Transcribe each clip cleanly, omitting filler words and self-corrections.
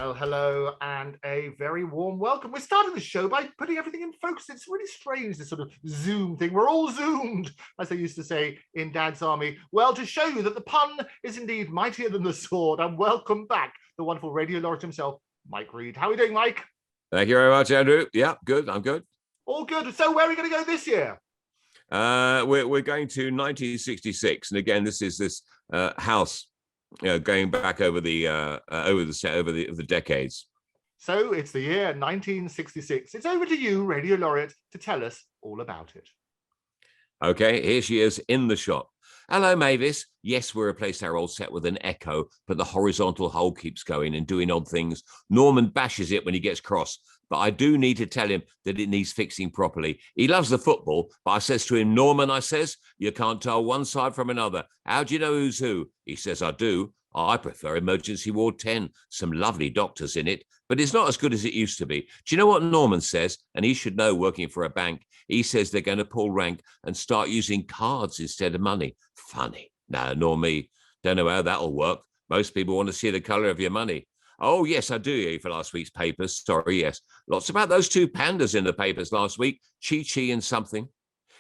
Well, hello and a very warm welcome. We're starting the show by putting everything in focus. It's really strange, this sort of Zoom thing. We're all zoomed, as they used to say in Dad's Army. Well, to show you that the pun is indeed mightier than the sword, and welcome back the wonderful radio laureate himself, Mike Read. How are you doing, Mike? Thank you very much, Andrew. Yeah, good. I'm good. All good. So where are we going to go this year? We're going to 1966, and again, this is this house, going back over the decades. So it's the year 1966. It's over to you, radio laureate, to tell us all about it. Okay, here she is in the shop. Hello, Mavis. Yes, we replaced our old set with an Echo, but the horizontal hole keeps going and doing odd things. Norman bashes it when he gets cross, but I do need to tell him that it needs fixing properly. He loves the football, but I says to him, Norman, I says, you can't tell one side from another. How do you know who's who? He says, I do. I prefer Emergency Ward 10. Some lovely doctors in it, but it's not as good as it used to be. Do you know what Norman says? And he should know, working for a bank. He says they're going to pull rank and start using cards instead of money. Funny. No, nor me. Don't know how that'll work. Most people want to see the colour of your money. Oh, yes, I do, for last week's papers. Sorry, yes. Lots about those two pandas in the papers last week. Chi-Chi and something.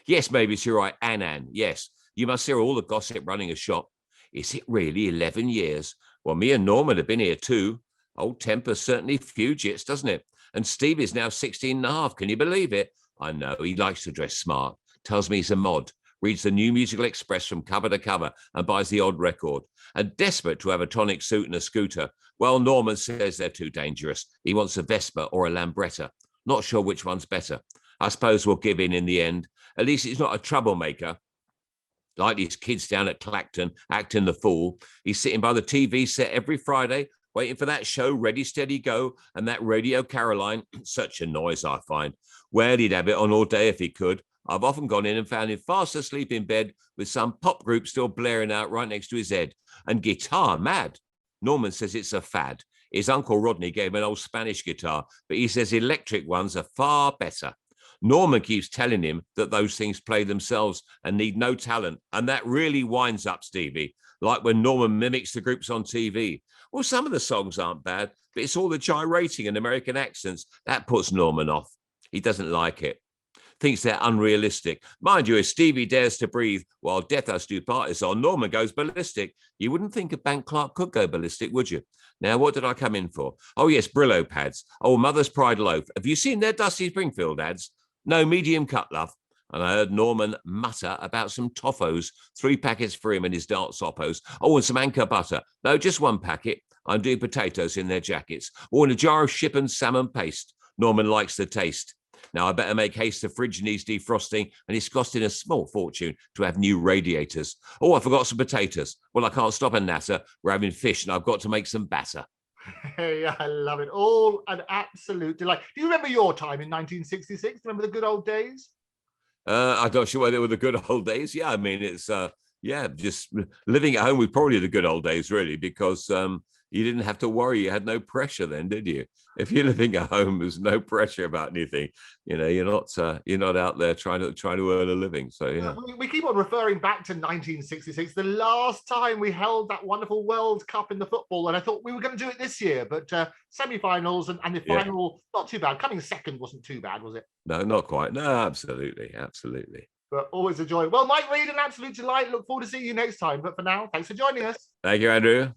Yes, maybe it's you're right. Ann. Yes. You must hear all the gossip running a shop. Is it really 11 years? Well, me and Norman have been here too. Old temper certainly fugits, doesn't it? And Steve is now 16 and a half. Can you believe it? I know. He likes to dress smart. Tells me he's a mod. Reads the New Musical Express from cover to cover and buys the odd record. And desperate to have a tonic suit and a scooter. Well, Norman says they're too dangerous. He wants a Vespa or a Lambretta. Not sure which one's better. I suppose we'll give in the end. At least he's not a troublemaker. Like these kids down at Clacton acting the fool. He's sitting by the TV set every Friday, waiting for that show, Ready, Steady, Go, and that Radio Caroline. Such a noise, I find. Well, he'd have it on all day if he could. I've often gone in and found him fast asleep in bed with some pop group still blaring out right next to his head. And guitar mad. Norman says it's a fad. His Uncle Rodney gave him an old Spanish guitar, but he says electric ones are far better. Norman keeps telling him that those things play themselves and need no talent. And that really winds up Stevie, like when Norman mimics the groups on TV. Well, some of the songs aren't bad, but it's all the gyrating and American accents that puts Norman off. He doesn't like it. Thinks they're unrealistic. Mind you, if Stevie dares to breathe while Death Us Do Part is on, Norman goes ballistic. You wouldn't think a bank clerk could go ballistic, would you? Now, what did I come in for? Oh, yes, Brillo pads. Oh, Mother's Pride loaf. Have you seen their Dusty Springfield ads? No, medium cut, love. And I heard Norman mutter about some toffos, 3 packets for him and his darts oppos. Oh, and some Anchor butter. No, just 1 packet. I'm doing potatoes in their jackets. Oh, and a jar of Ship and salmon paste. Norman likes the taste. Now, I better make haste. The fridge needs defrosting, and it's costing a small fortune to have new radiators. Oh, I forgot some potatoes. Well, I can't stop a natter. We're having fish, and I've got to make some batter. Hey, I love it. All an absolute delight. Do you remember your time in 1966? Do you remember the good old days? I'm not sure whether they were the good old days. Yeah, I mean, it's, just living at home was probably the good old days, really, because you didn't have to worry. You had no pressure then, did you? If you're living at home, there's no pressure about anything. You know, you're not out there trying to earn a living. So yeah, we keep on referring back to 1966, the last time we held that wonderful World Cup in the football, and I thought we were going to do it this year, but semi-finals and the final, not too bad. Coming second wasn't too bad, was it? No, not quite. No, absolutely. But always a joy. Well, Mike Read, an absolute delight. Look forward to seeing you next time. But for now, thanks for joining us. Thank you, Andrew.